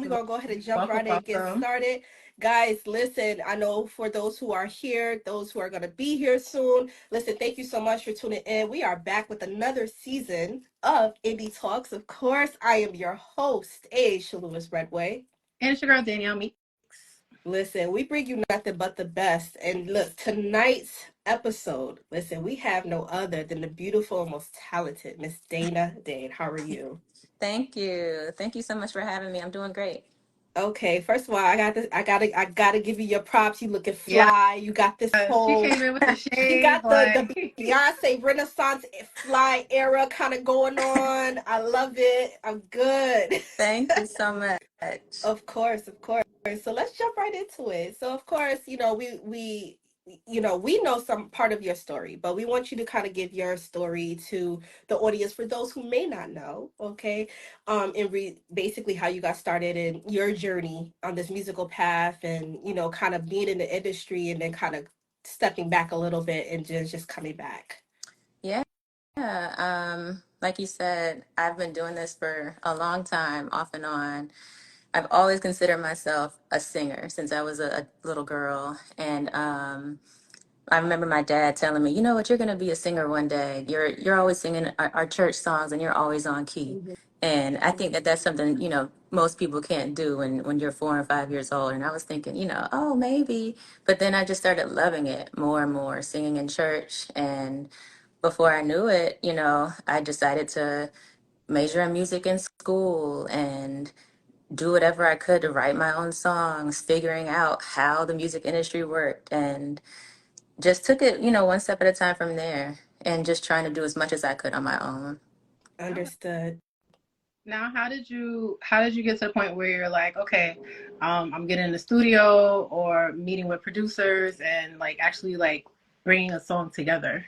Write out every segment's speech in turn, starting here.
We're going to go ahead and jump Welcome, right in and get welcome. started. Guys, listen, I know for those who are here, those who are going to be here soon, listen, thank you so much for tuning in. We are back with another season of Indie Talks. Of course, I am your host, Aasha Lewis Redway. And it's your girl, Danielle Meeks. Listen, we bring you nothing but the best. And look, tonight's episode, listen, we have no other than the beautiful, most talented Miss Danah Dane. How are you? Thank you. Thank you so much for having me. I'm doing great. Okay, first of all, I got this. I gotta give you your props. You looking Yeah, fly. You got this she whole, came in with the you shade, got the like, Beyonce Renaissance fly era kind of going on. I love it. I'm good. Thank you so much. Of course, of course. So let's jump right into it. So of course, we know some part of your story, but we want you to kind of give your story to the audience for those who may not know, okay? And basically how you got started in your journey on this musical path and, kind of being in the industry and then kind of stepping back a little bit and just coming back. Yeah. Like you said, I've been doing this for a long time, off and on. I've always considered myself a singer since I was a little girl. And I remember my dad telling me, you know what, you're going to be a singer one day. You're always singing our church songs and you're always on key. Mhm. And I think that that's something, most people can't do when you're 4 and 5 years old. And I was thinking, oh, maybe. But then I just started loving it more and more, singing in church. And before I knew it, I decided to major in music in school and do whatever I could to write my own songs, figuring out how the music industry worked. And just took it, one step at a time from there and just trying to do as much as I could on my own. Understood. now how did you get to the point where you're like, okay, I'm getting in the studio or meeting with producers and like actually like bringing a song together?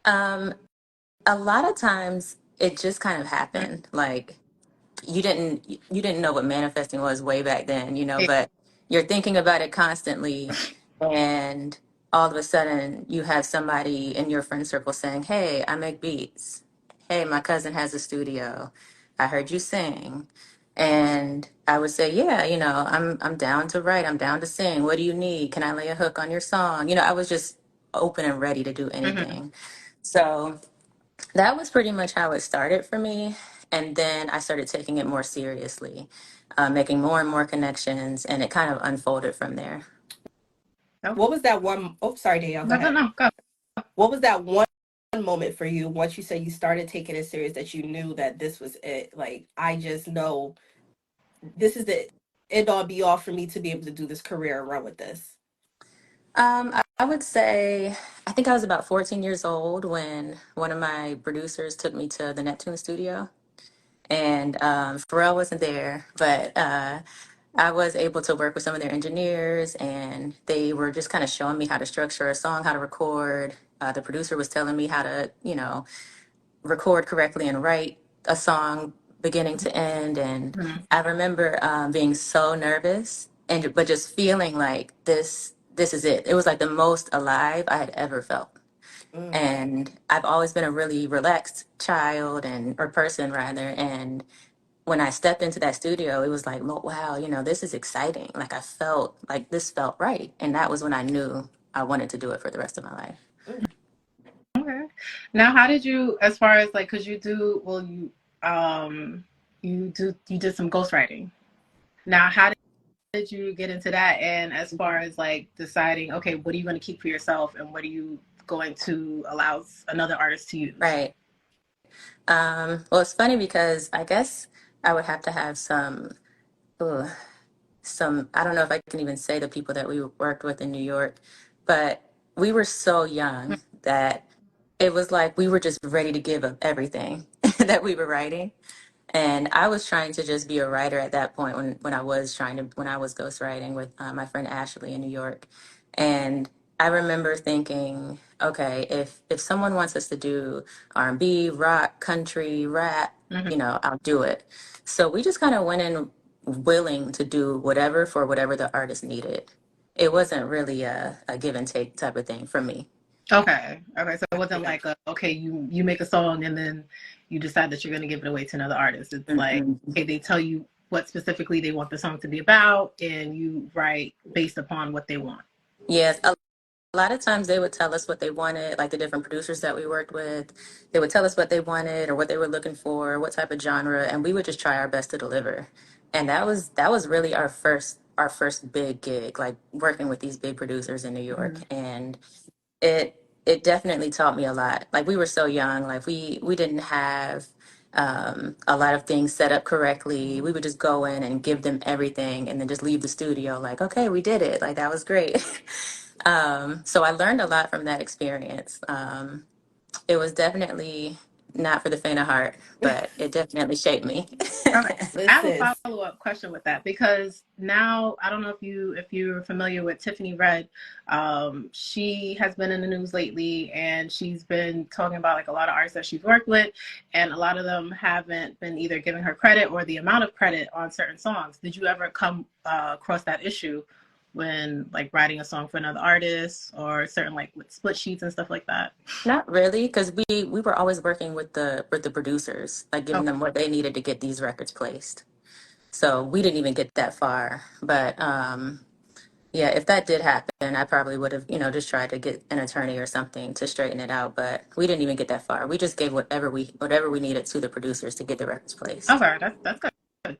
Um, a lot of times it just kind of happened. Like you didn't know what manifesting was way back then, but you're thinking about it constantly and all of a sudden you have somebody in your friend circle saying, "Hey, I make beats. Hey, my cousin has a studio. I heard you sing." And I would say, "Yeah, I'm down to write. I'm down to sing. What do you need? Can I lay a hook on your song?" I was just open and ready to do Mm-hmm. anything. So that was pretty much how it started for me. And then I started taking it more seriously, making more and more connections, and it kind of unfolded from there. Oh, What was that one? Oh, sorry, Danielle, go no, no, ahead. no, go. What was that one moment for you once you said you started taking it serious that you knew that this was it? Like, I just know this is the end all be all for me to be able to do this career and run with this. I would say I think I was about 14 years old when one of my producers took me to the Neptune studio. And Pharrell wasn't there, but I was able to work with some of their engineers, and they were just kind of showing me how to structure a song, how to record. The producer was telling me how to, record correctly and write a song beginning to end. And Mhm. I remember being so nervous, and but just feeling like this is it. It was like the most alive I had ever felt. Mm, And I've always been a really relaxed child and or person rather. And when I stepped into that studio, it was like, wow, this is exciting. Like I felt like this felt right. And that was when I knew I wanted to do it for the rest of my life. mm. Okay. Now, how did you, as far as like, cause you do, well, um, you did some ghostwriting. Now, how did you get into that? And as far as like deciding, okay, what are you going to keep for yourself and what are you going to allow another artist to use? Right. Well, it's funny because I guess I would have to have ugh, I don't know if I can even say the people that we worked with in New York, but we were so young that it was like we were just ready to give up everything that we were writing. And I was trying to just be a writer at that point when I was ghostwriting with my friend Ashley in New York. And I remember thinking, okay, if someone wants us to do R&B, rock, country, rap, Mm-hmm. I'll do it. So we just kind of went in willing to do whatever for whatever the artist needed. It wasn't really a give and take type of thing for me. Okay. Okay. So it wasn't Yeah. like, okay, you make a song and then you decide that you're going to give it away to another artist. It's like, Mm-mm. okay, they tell you what specifically they want the song to be about, and you write based upon what they want. Yes, a lot of times they would tell us what they wanted, like the different producers that we worked with. They would tell us what they wanted or what they were looking for, what type of genre, and we would just try our best to deliver. And that was really our first big gig, like working with these big producers in New York. Mm-hmm. And it definitely taught me a lot. Like we were so young, like we didn't have a lot of things set up correctly. We would just go in and give them everything and then just leave the studio like, okay, we did it. Like that was great. So I learned a lot from that experience. It was definitely not for the faint of heart, but it definitely shaped me. Okay. I have a Listen, follow-up question with that, because now I don't know if you're familiar with Tiffany Red. She has been in the news lately, and she's been talking about like a lot of artists that she's worked with, and a lot of them haven't been either giving her credit or the amount of credit on certain songs. Did you ever come across that issue when like writing a song for another artist, or certain like with split sheets and stuff like that? Not really, because we were always working with the producers, like giving Okay. them what they needed to get these records placed. So we didn't even get that far. But yeah, if that did happen, I probably would have, just tried to get an attorney or something to straighten it out. But we didn't even get that far. We just gave whatever we needed to the producers to get the records placed. Okay, that's good.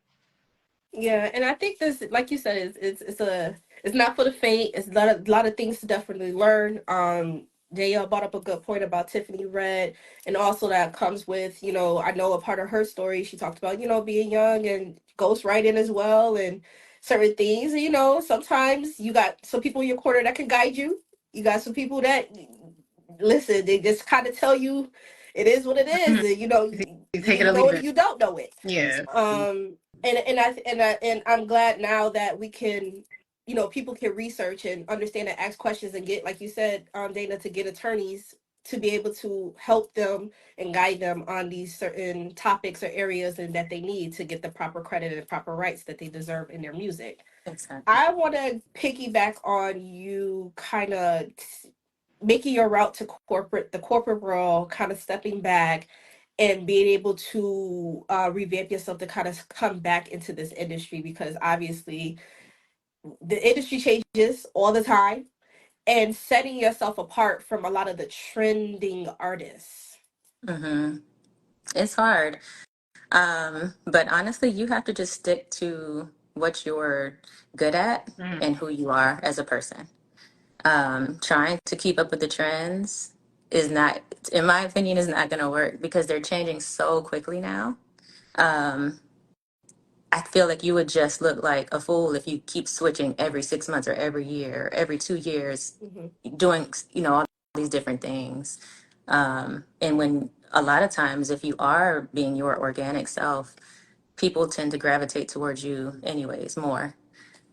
yeah, and I think this, like you said, it's not for the faint. It's a lot of things to definitely learn. Danielle brought up a good point about Tiffany Red, and also that comes with, I know a part of her story. She talked about, being young and ghostwriting as well, and certain things. And, sometimes you got some people in your corner that can guide you. You got some people that listen. They just kind of tell you it is what it is, and You you take it either or know leave it or it. you don't know it. Yeah. And I'm glad now that we can, people can research and understand and ask questions and get, like you said, Dana, to get attorneys to be able to help them and guide them on these certain topics or areas and that they need to get the proper credit and proper rights that they deserve in their music. Exactly. I want to piggyback on you kind of making your route to the corporate world, kind of stepping back and being able to revamp yourself to kind of come back into this industry, because obviously the industry changes all the time, and setting yourself apart from a lot of the trending artists. hmm It's hard. But honestly, you have to just stick to what you're good at Mm. and who you are as a person. Trying to keep up with the trends is not, in my opinion, is not going to work because they're changing so quickly now. Um, I feel like you would just look like a fool if you keep switching every 6 months or every year, or every 2 years, Hmm. doing, all these different things. And when a lot of times, if you are being your organic self, people tend to gravitate towards you anyways more.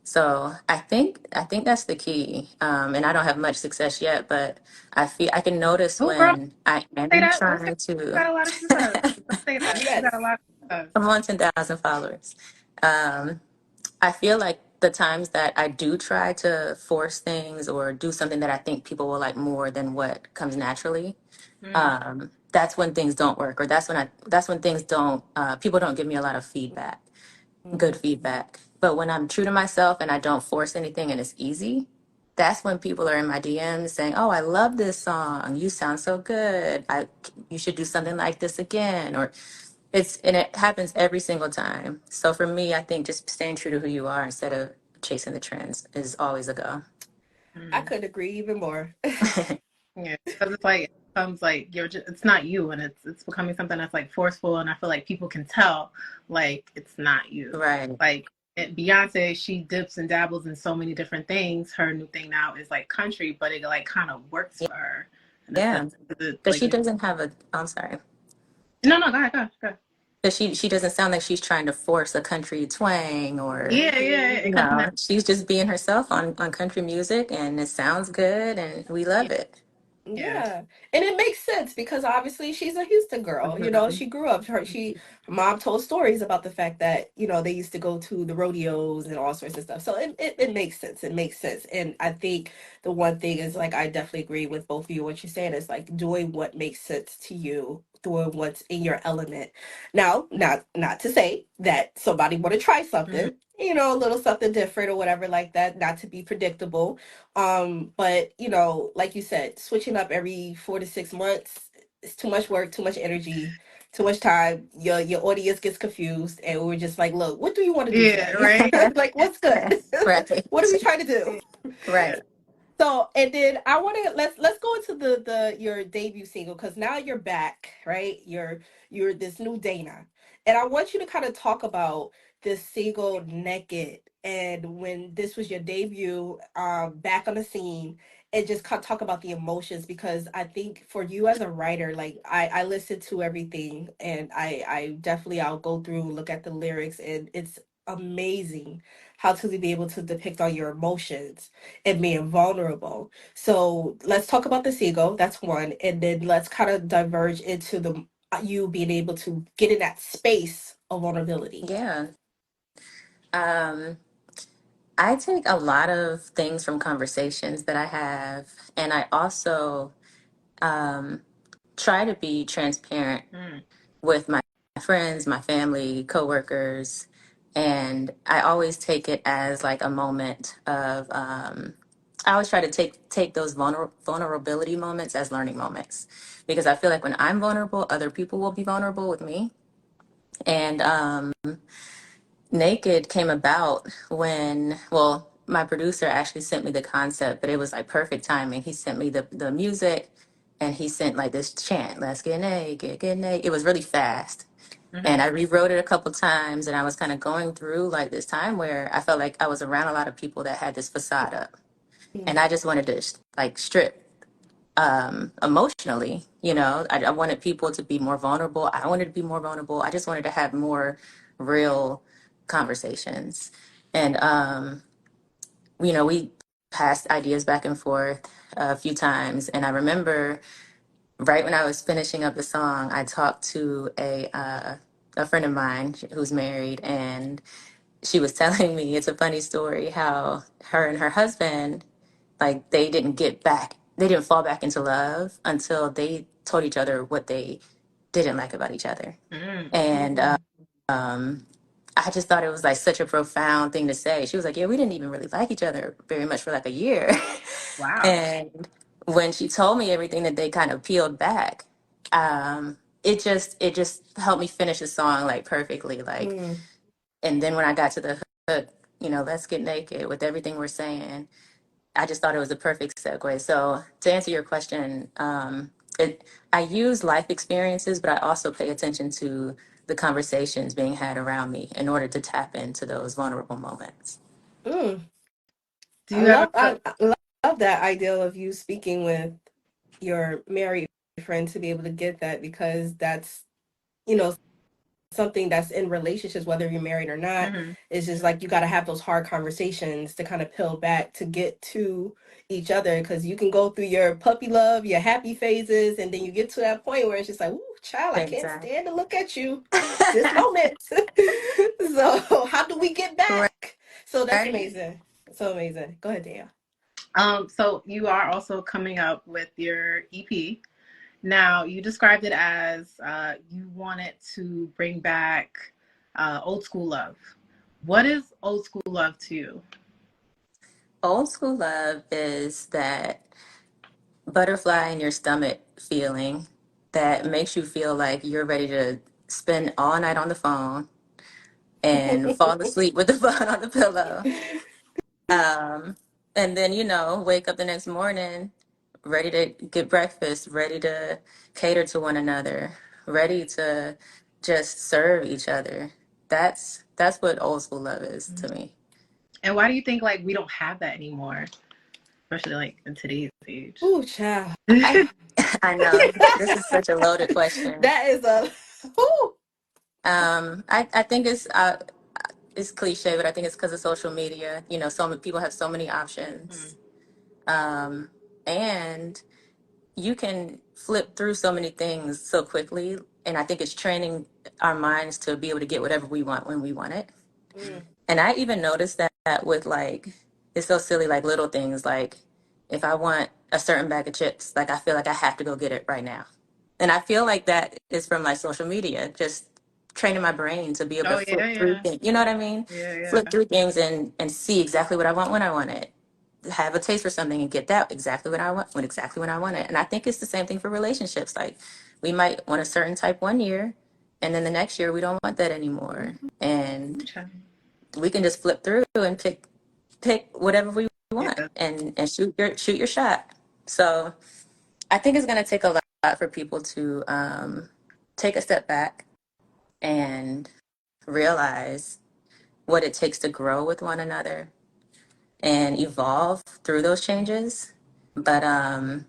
So I think that's the key. And I don't have much success yet, but I can notice Oh, girl, when I say am that. Don't say trying you to got a lot of success. Don't say that. You got a Yes. lot of success. I'm on 10,000 followers. Um, I feel like the times that I do try to force things or do something that I think people will like more than what comes naturally, Mm. that's when things don't work, or that's when things don't people don't give me a lot of feedback, good Hmm. feedback. But when I'm true to myself and I don't force anything and it's easy, that's when people are in my DMs saying, "Oh, I love this song. You sound so good. You should do something like this again." Or and it happens every single time. So for me, I think just staying true to who you are instead of chasing the trends is always a go. I Mm. couldn't agree even more. Yeah, because it's like it becomes like it's not you, and it's becoming something that's like forceful, and I feel like people can tell like it's not you. Right. Like Beyonce, she dips and dabbles in so many different things. Her new thing now is like country, but it like kind of works for her in a Yeah. sense. 'Cause it's Because like she doesn't have I'm sorry. no, go ahead, go ahead. Because she doesn't sound like she's trying to force a country twang or, Yeah, Hmm. it comes from that. she's just being herself on country music and it sounds good and we Yeah, love it. yeah. Yeah, and it makes sense because obviously she's a Houston girl. Mhm. She grew up. Her mom told stories about the fact that they used to go to the rodeos and all sorts of stuff. So it makes sense. It makes sense. And I think the one thing is, like, I definitely agree with both of you. What you're saying is like doing what makes sense to you doing what's in your element. Now, not to say that somebody want to try Mhm. something, a little something different or whatever like that, not to be predictable. But like you said, switching up every 4 to 6 months, it's too much work, too much energy, too much time. Your audience gets confused, and we're just like, look, what do you want to do Yeah, today? right. Like, what's good? Right. What are we trying to do? Right. So, and then I want to let's go into the your debut single, because now you're back, right? You're this new Dana, and I want you to kind of talk about this single "Naked" and when this was your debut, back on the scene, and just talk about the emotions, because I think for you as a writer, like I listen to everything, and I definitely I'll go through, look at the lyrics, and it's amazing how to be able to depict all your emotions and being vulnerable. So let's talk about the seagull. That's one, and then let's kind of diverge into the you being able to get in that space of vulnerability. Yeah. Um, I take a lot of things from conversations that I have, and I also um, try to be transparent Mm. with my friends, my family, coworkers, and I always take it as like a moment of. I always try to take those vulnerability moments as learning moments, because I feel like when I'm vulnerable, other people will be vulnerable with me, and Naked came about when, well, my producer actually sent me the concept, but it was like perfect timing. He sent me the music, and he sent like this chant, let's get naked, get naked. It was really fast. And Mhm. I rewrote it a couple times, and I was kind of going through like this time where I felt like I was around a lot of people that had this facade up. And I just wanted to like strip emotionally. I wanted people to be more vulnerable. I wanted to be more vulnerable. I just wanted to have more real conversations. And we passed ideas back and forth a few times. And I remember right when I was finishing up the song, I talked to a friend of mine who's married, and she was telling me, it's a funny story, how her and her husband, like, they didn't fall back into love until they told each other what they didn't like about each other. Mm. And Mm, um, I just thought it was like such a profound thing to say. She was like, yeah, we didn't even really like each other very much for like a year. Wow. And when she told me everything that they kind of peeled back, it just helped me finish the song like perfectly. Like, mm, and then when I got to the hook, let's get naked with everything we're saying, I just thought it was a perfect segue. So to answer your question, I use life experiences, but I also pay attention to the conversations being had around me in order to tap into those vulnerable moments. mm. Do you have a I love that idea of you speaking with your married friend to be able to get that, because that's you know something that's in relationships, whether you're married or not. Mhm. It's just like you got to have those hard conversations to kind of peel back to get to each other, because you can go through your puppy love, your happy phases, and then you get to that point where it's just like, ooh, child, I can't Exactly. stand to look at you this moment. So how do we get back? So that's Right. amazing. So amazing. Go ahead, Danielle. So you are also coming up with your EP. Now, you described it as you wanted to bring back old school love. What is old school love to you? Old school love is that butterfly in your stomach feeling that makes you feel like you're ready to spend all night on the phone and fall asleep with the phone on the pillow. Um, and then, wake up the next morning ready to get breakfast, ready to cater to one another, ready to just serve each other. That's what old school love is to me. And why do you think like we don't have that anymore, especially like in today's age? Ooh, child. I I know this is such a loaded question. That is a ooh. I think it's cliche, but I think it's because of social media. So many people have so many options, Mm. um, and you can flip through so many things so quickly. And I think it's training our minds to be able to get whatever we want when we want it. Mm, And I even noticed that with like, it's so silly, like little things like if I want a certain bag of chips, like I feel like I have to go get it right now. And I feel like that is from my social media, just training my brain to be able to Oh flip yeah, through yeah, things. You know what I mean? yeah, Flip through things and see exactly what I want when I want it. Have a taste for something and get that exactly what I want when exactly when I want it. And I think it's the same thing for relationships. Like we might want a certain type one year, and then the next year we don't want that anymore. And yeah. we can just flip through and pick whatever we want Yeah. and shoot your shot. So I think it's going to take a lot for people to take a step back and realize what it takes to grow with one another and evolve through those changes. But I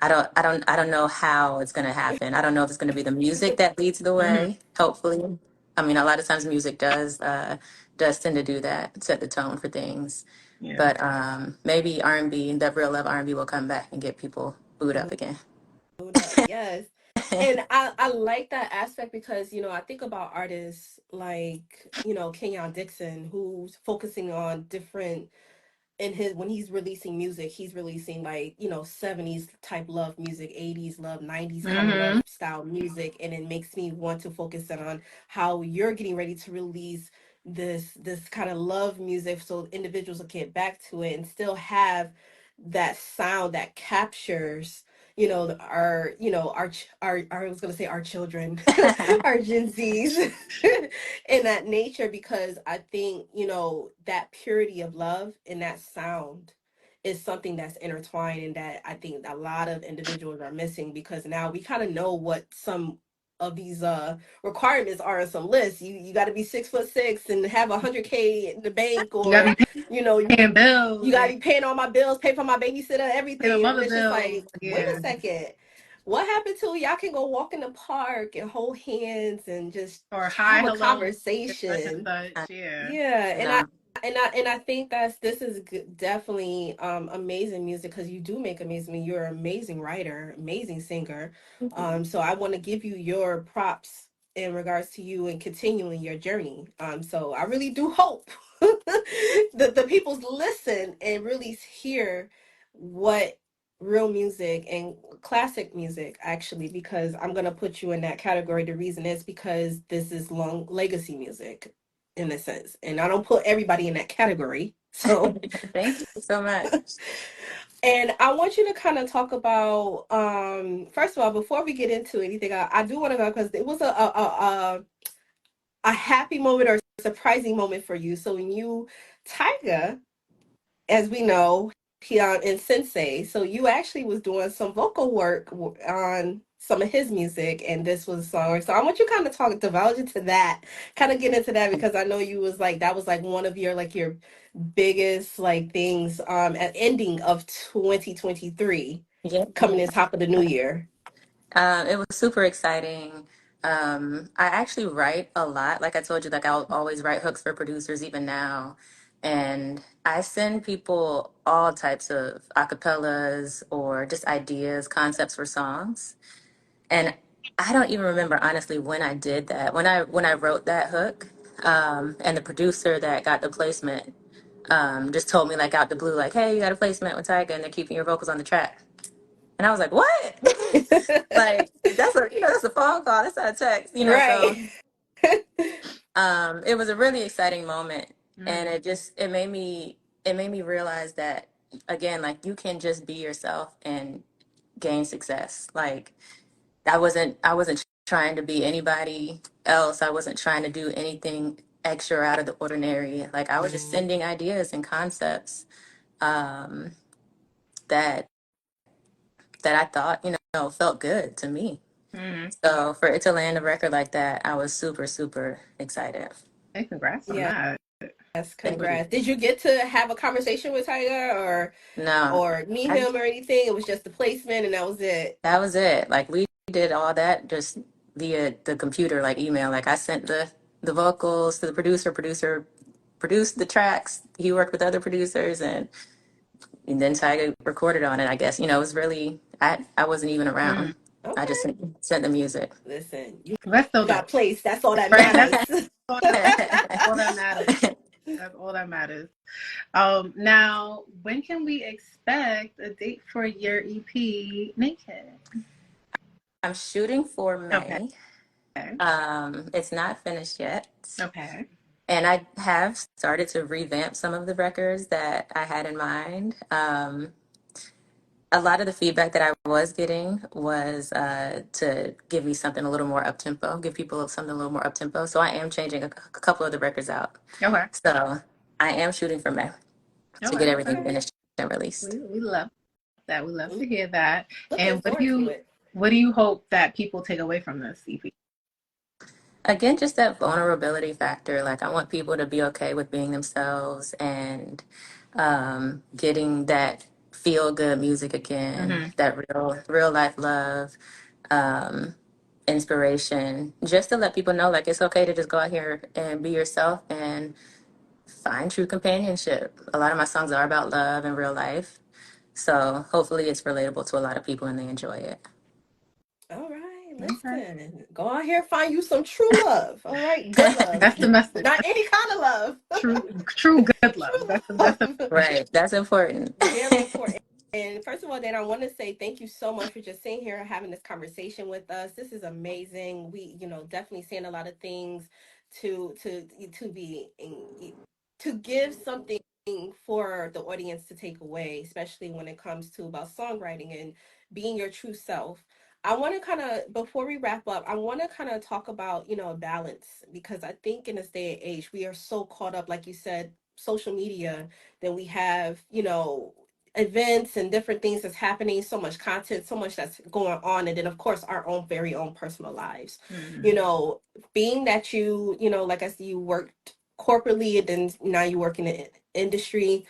don't know how it's going to happen. I don't know if it's going to be the music that leads the Mm-hmm. way. Hopefully, I mean, a lot of times music does tend to do that, set the tone for things. Yeah. But maybe R&B, that real love R&B will come back and get people booed up again. Hold up. Yes. And I like that aspect because, I think about artists like, Kenyon Dixon, who's focusing on different in his when he's releasing music, he's releasing like, 70s type love music, 80s love, 90s kind of Mm-hmm. love style music. And it makes me want to focus in on how you're getting ready to release this kind of love music so individuals will get back to it and still have that sound that captures our I was going to say our children our Gen Zs in that nature, because I think, that purity of love and that sound is something that's intertwined and that I think a lot of individuals are missing, because now we kind of know what some of these requirements are on some lists. You got to be 6'6" and have 100K in the bank, You gotta or be you know paying bills you got to and be paying all my bills, pay for my babysitter, pay my everything. And mother it's just bills. like, wait a Yeah. second, what happened to y'all can go walk in the park and hold hands and just Or hi, have a hello, it's such and conversation? such. Yeah. Yeah, and I No. and I and I think this is definitely amazing music, because you do make amazing. You're an amazing writer, amazing singer. So I want to give you your props in regards to you and continuing your journey. So I really do hope that the people listen and really hear what real music and classic music, actually, because I'm going to put you in that category. The reason is because this is long legacy music in a sense, and I don't put everybody in that category. So Thank you so much. and I want you to kind of talk about first of all, before we get into anything, I do want to go, because it was a happy moment or surprising moment for you. So when you Tyga, as we know, he in Sensei, so you actually was doing some vocal work on some of his music, and this was a song. So I want you kind of divulge into that, kind of get into that, because I know you was like that was like one of your biggest like things at ending of 2023, Yeah. coming in top of the new year. It was super exciting. I actually write a lot. Like I told you, like I'll always write hooks for producers, even now. And I send people all types of acapellas or just ideas, concepts for songs. And I don't even remember honestly when I did that. When I wrote that hook, and the producer that got the placement just told me like out the blue, like, "Hey, you got a placement with Tyga, and they're keeping your vocals on the track." And I was like, "What?" Like that's a phone call, that's not a text. So Right. it was a really exciting moment, and Mm. it made me realize that again, like you can just be yourself and gain success. Like I wasn't trying to be anybody else. I wasn't trying to do anything extra out of the ordinary. Like I was just sending ideas and concepts um, that that I thought felt good to me. Mm. So for it to land a record like that, I was super super excited. Hey, congrats on Yes, that. Thank you. congrats. Did you get to have a conversation with Tyga, No, or meet I him or anything? It was just the placement and that was it. that was it. Like we did all that just via the computer, like email. Like I sent the vocals to the producer. Producer produced the tracks. He worked with other producers, and then Tyga recorded on it. I guess it was really I wasn't even Mm. around. I just Okay. sent the music. Listen, you That's still got dope, placed. That's all that right? That's matters. all that matters. That's all that matters. Now, when can we expect a date for your EP, Naked? I'm shooting for Okay. May. It's not finished yet. Okay. And I have started to revamp some of the records that I had in mind. A lot of the feedback that I was getting was to give me something a little more up tempo, give people something a little more up tempo. So I am changing a couple of the records out. Okay. So I am shooting for May to get Okay. everything Okay. finished and released. We love that. We love Mm, to hear that. looking And forward to it. what do you hope that people take away from this EP? Again, just that vulnerability factor. Like, I want people to be okay with being themselves and getting that feel good music again, Mm-hmm. that real life love, um, inspiration, just to let people know like it's okay to just go out here and be yourself and find true companionship. A lot of my songs are about love and real life. So hopefully it's relatable to a lot of people and they enjoy it. All right, Okay. listen. Go out here, find you some true love. All right, good love. That's the message. Not any kind of love. True good love. True That's the love. message. Right. That's important. Very important. And first of all, Dan, I want to say thank you so much for just sitting here and having this conversation with us. This is amazing. We, definitely saying a lot of things to be to give something for the audience to take away, especially when it comes to about songwriting and being your true self. I want to kind of, before we wrap up, I want to kind of talk about, balance, because I think in this day and age, we are so caught up, like you said, social media, then we have, events and different things that's happening, so much content, so much that's going on, and then of course our own very own personal lives. you Mm-hmm. know Being that like I see you worked corporately and then now you work in the industry,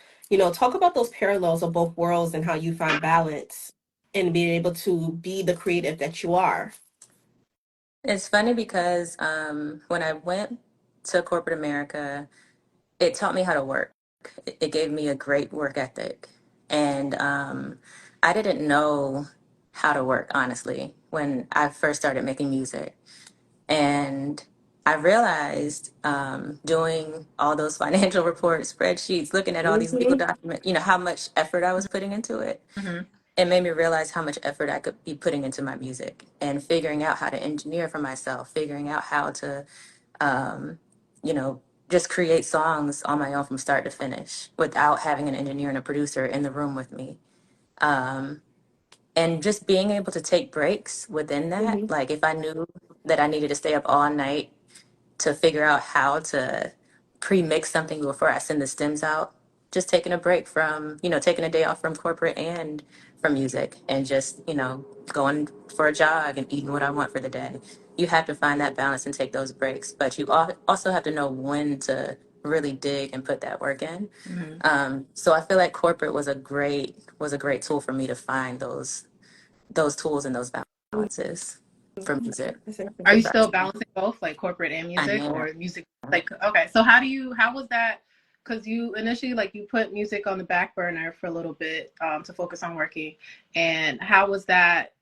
talk about those parallels of both worlds and how you find balance and being able to be the creative that you are. It's funny because when I went to corporate America, it taught me how to work. It gave me a great work ethic. And I didn't know how to work, honestly, when I first started making music. And I realized doing all those financial reports, spreadsheets, looking at all these legal Hmm. documents, how much effort I was putting into it. Mm-hmm. It made me realize how much effort I could be putting into my music and figuring out how to engineer for myself, figuring out how to, um, you know, just create songs on my own from start to finish without having an engineer and a producer in the room with me. Um, and just being able to take breaks within that. Hmm. Like if I knew that I needed to stay up all night to figure out how to pre-mix something before I send the stems out. Just taking a break from, taking a day off from corporate and from music and just, going for a jog and eating what I want for the day. You have to find that balance and take those breaks, but you also have to know when to really dig and put that work in. Mm-hmm. So I feel like corporate was a great tool for me to find those tools and those balances for music. That's Are you interesting. still balancing both, like corporate and I music, am. or music? Like, okay, so how was that? Because you initially, like, you put music on the back burner for a little bit to focus on working, and how was that,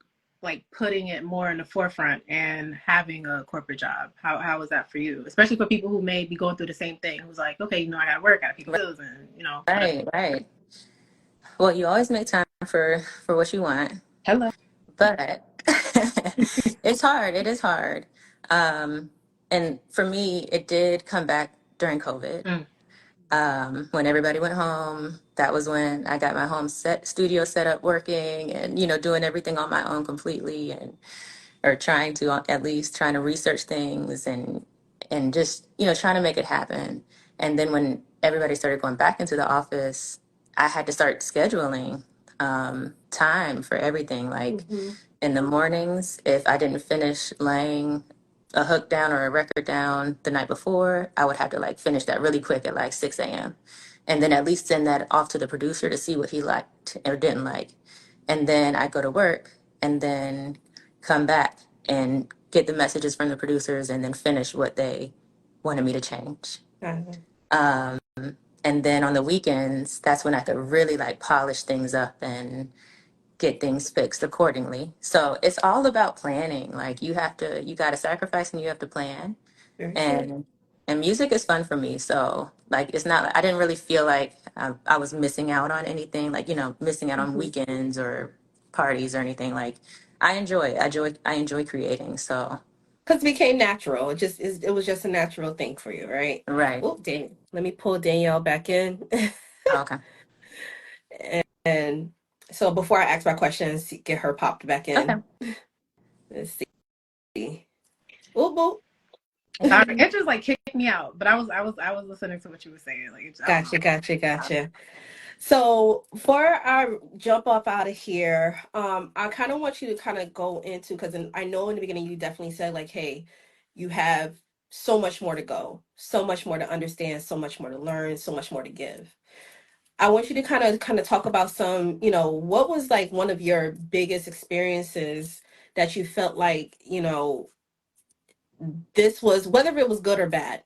like, putting it more in the forefront and having a corporate job? How was that for you, especially for people who may be going through the same thing? Who's like, okay, I got to work, I got to pay bills, and whatever. Right, right. Well, you always make time for what you want, Hello. but it's hard. It is hard. Um, and for me, it did come back during COVID. Mm. When everybody went home, that was when I got my home studio set up working and, doing everything on my own completely and or trying to at least trying to research things and just trying to make it happen. And then when everybody started going back into the office, I had to start scheduling time for everything. Like Hmm. in the mornings, if I didn't finish laying a hook down or a record down the night before, I would have to like finish that really quick at like 6 a.m. and then at least send that off to the producer to see what he liked or didn't like. And then I go to work and then come back and get the messages from the producers and then finish what they wanted me to change. Um, and then on the weekends, that's when I could really like polish things up and get things fixed accordingly. So it's all about planning. Like you got to sacrifice and you have to plan. Very true. And music is fun for me. So like it's not I didn't really feel like I was missing out on anything. Like missing out on Hmm. weekends or parties or anything. Like I enjoy creating. So Because it became natural. It was just a natural thing for you, right? right. Oh, dang. Let me pull Danielle back in. Okay. And so before I ask my questions, get her popped back Okay. in. Let's see. Oh, Sorry, boop. it just like kicked me out. But I was listening to what you were saying. Like I don't know. Gotcha. So for our jump off out of here, I kind of want you to kind of go into, because I know in the beginning you definitely said like, hey, you have so much more to go, so much more to understand, so much more to learn, so much more to give. I want you to kind of talk about some, what was like one of your biggest experiences that you felt like, this was, whether it was good or bad,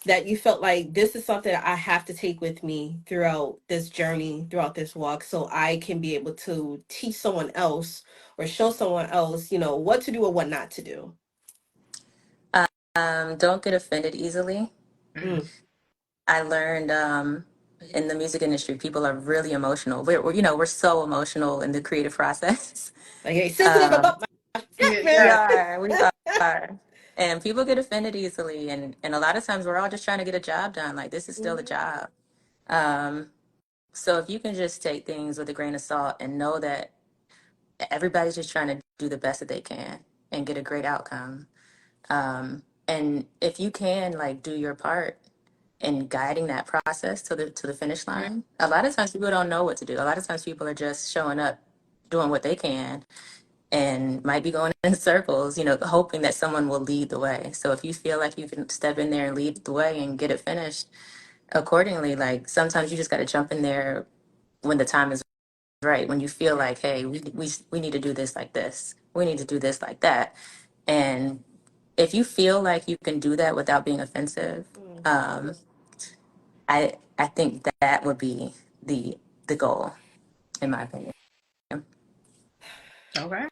that you felt like this is something I have to take with me throughout this journey, throughout this walk, so I can be able to teach someone else or show someone else, what to do or what not to do. Don't get offended easily. Mm. Mm. I learned in the music industry, people are really emotional. We're so emotional in the creative process. Like, hey, sensitive Um, about my Yeah, shit, we man. yeah. are, we are, and people get offended easily. And a lot of times, we're all just trying to get a job done. Like this is still a Mhm. job. Um, so if you can just take things with a grain of salt and know that everybody's just trying to do the best that they can and get a great outcome. And if you can like do your part in guiding that process to the finish Mm. line, a lot of times people don't know what to do. A lot of times people are just showing up, doing what they can, and might be going in circles, hoping that someone will lead the way. So if you feel like you can step in there and lead the way and get it finished accordingly, like sometimes you just got to jump in there when the time is right, when you feel like, hey, we need to do this like this, we need to do this like that. And if you feel like you can do that without being offensive, Mm. um, I think that would be the goal, in my opinion. Okay.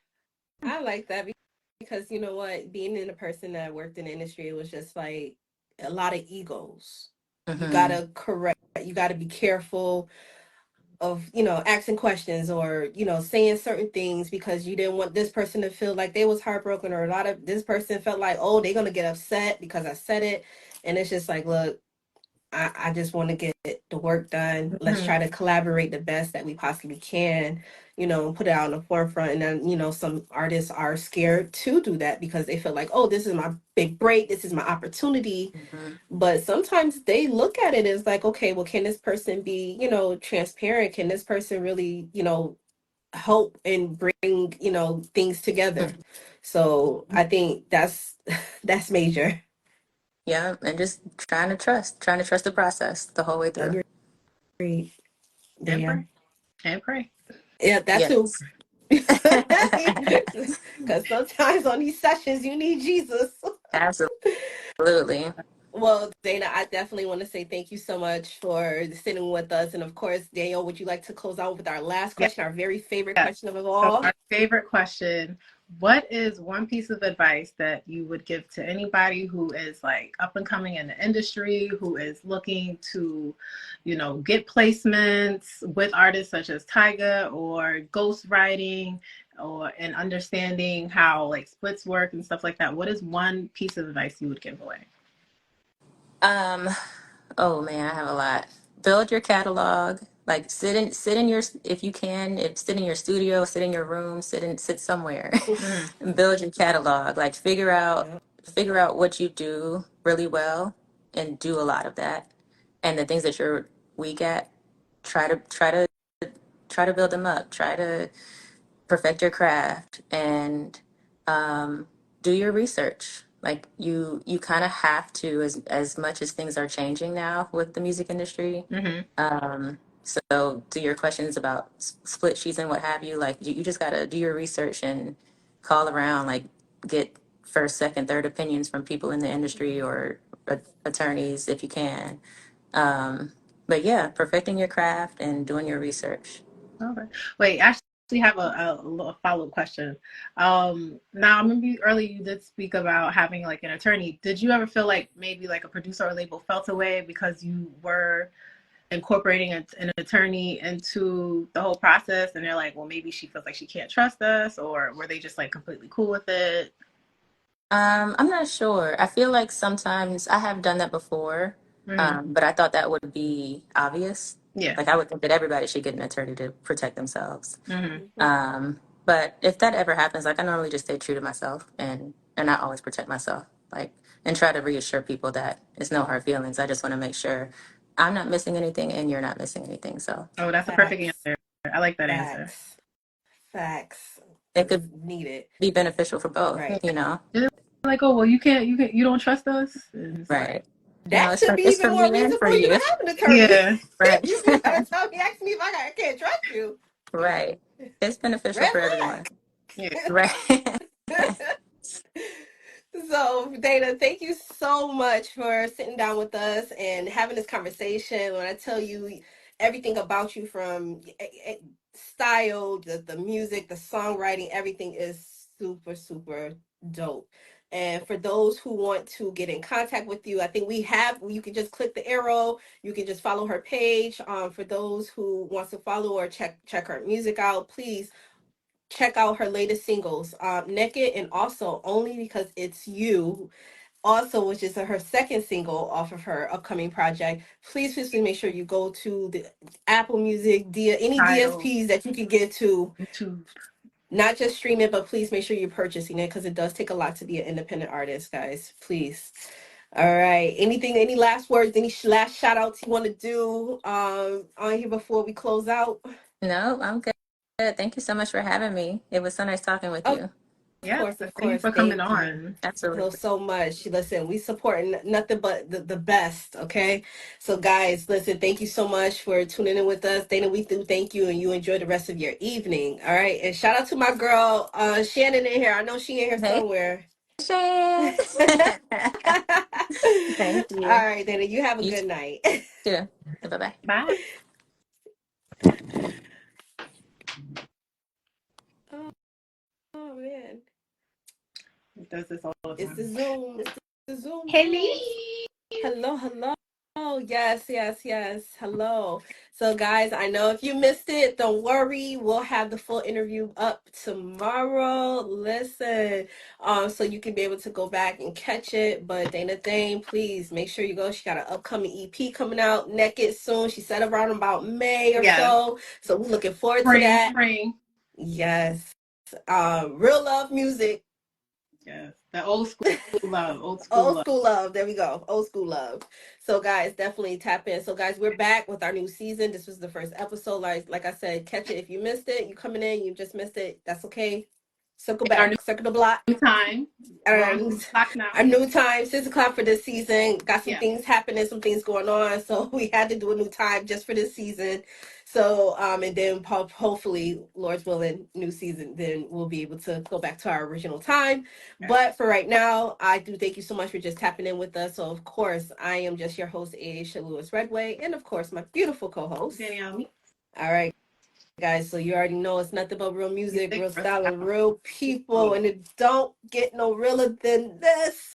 I like that because you know what, being in a person that worked in the industry, it was just like a lot of egos. You Hmm. gotta correct, you gotta be careful of, asking questions or, saying certain things because you didn't want this person to feel like they was heartbroken, or a lot of this person felt like, oh, they're gonna get upset because I said it. And it's just like, look, I just want to get the work done. Let's Mm-hmm. try to collaborate the best that we possibly can, and put it out on the forefront. And then, some artists are scared to do that because they feel like, oh, this is my big break. This is my opportunity. Hmm. But sometimes they look at it as like, okay, well, can this person be, transparent? Can this person really, help and bring, things together? So I think that's that's major. Yeah, and just trying to trust the process the whole way through. Agreed. And Yeah. pray. And pray. Yeah, that too. Yes. Because sometimes on these sessions you need Jesus. Absolutely. Well, Dana, I definitely want to say thank you so much for sitting with us. And of course, Daniel, would you like to close out with our last Yeah. question, our very favorite Yes. question of it So all? our favorite question, what is one piece of advice that you would give to anybody who is like up and coming in the industry, who is looking to, get placements with artists such as Tyga or ghostwriting or and understanding how like splits work and stuff like that? What is one piece of advice you would give away? Um, oh man, I have a lot. Build your catalog. Like sit in your, if you can, if sit in your studio, sit in your room, sit somewhere Mm. and build your catalog. Like Yeah. figure out what you do really well and do a lot of that. And the things that you're weak at, try to build them up. Try to perfect your craft and do your research. Like you kind of have to, as much as things are changing now with the music industry. Mm-hmm. So to your questions about split sheets and what have you, like you just gotta do your research and call around, like get first, second, third opinions from people in the industry or attorneys if you can. But yeah, perfecting your craft and doing your research. Okay. Wait, I actually have a follow-up question. Now I remember earlier you did speak about having like an attorney. Did you ever feel like maybe like a producer or label felt away because you were incorporating an attorney into the whole process, and they're like, well, maybe she feels like she can't trust us, or were they just like completely cool with it? I'm not sure. I feel like sometimes I have done that before, but I thought that would be obvious. Yeah. Like I would think that everybody should get an attorney to protect themselves. Mhm. But if that ever happens, like I normally just stay true to myself and I always protect myself. Like and try to reassure people that it's no hard feelings. I just want to make sure I'm not missing anything and you're not missing anything. So Oh, that's a perfect Facts. answer. I like that answer. Facts. Facts. it Because could needed. be beneficial for both, Right. you know? They're like, oh well, you don't trust us. And it's like, Right. No, That should be it's even for more me and reason for for you to you. have an attorney. yeah, Right. You gotta tell me, ask me if I can't trust you. Right. It's beneficial Red for everyone. yeah, Right. flag. So, Dana, thank you so much for sitting down with us and having this conversation. When I tell you everything about you from style, the music, the songwriting, everything is super, super dope. And for those who want to get in contact with you, I think you can just click the arrow. You can just follow her page. For those who wants to follow or check her music out, please check out her latest singles, Naked and also Only Because It's You, also, which is her second single off of her upcoming project. Please make sure you go to the Apple Music, any title, DSPs that you can get to, YouTube. not just stream it, but please make sure you're purchasing it because it does take a lot to be an independent artist, guys. Please. All right. Any last words, any last shout outs you want to do on here before we close out? No, I'm good. Thank you so much for having me. It was so nice talking with Of you. Yeah, of thank you course. for coming Thank you on. Absolutely. so much. Listen, we support nothing but the best, okay? So guys, listen, thank you so much for tuning in with us. Dana, we do thank you and you enjoy the rest of your evening. All right. And shout out to my girl Shannon in here. I know she in here Hey, somewhere. Shan. Thank All you. right, Dana, you have a You good night. too. Bye bye. Bye. Oh, oh man. It does this all the It's the time. Zoom. It's the Zoom Hello. doing it. Hello, hello. Oh, yes, yes, yes. Hello. So, guys, I know if you missed it, don't worry. We'll have the full interview up tomorrow. Listen, so you can be able to go back and catch it. But Danah Dane, please make sure you go. She got an upcoming EP coming out, Naked, soon. She said around about May or Yes, so. So we're looking forward to spring, that. spring. Yes. Real love music. Yes, the old school love, old school Old love. school love. There we go. Old school love. So guys, definitely tap in. So guys, we're back with our new season. This was the first episode. Like I said, catch it if you missed it. You coming in, you just missed it. That's okay. Circle And our back, circle the block. new time. We're on Um, the clock now. our new time, 6 o'clock for this season. Got some Yeah. things happening, some things going on. So we had to do a new time just for this season. So and then hopefully, Lord's willing, new season, then we'll be able to go back to our original time. Okay. But for right now, I do thank you so much for just tapping in with us. So of course, I am just your host, Aasha Lewis Redway, and of course, my beautiful co-host. Danielle, All right, guys. So you already know it's nothing but real music, music, real real style, and style. real people, and it don't get no realer than this.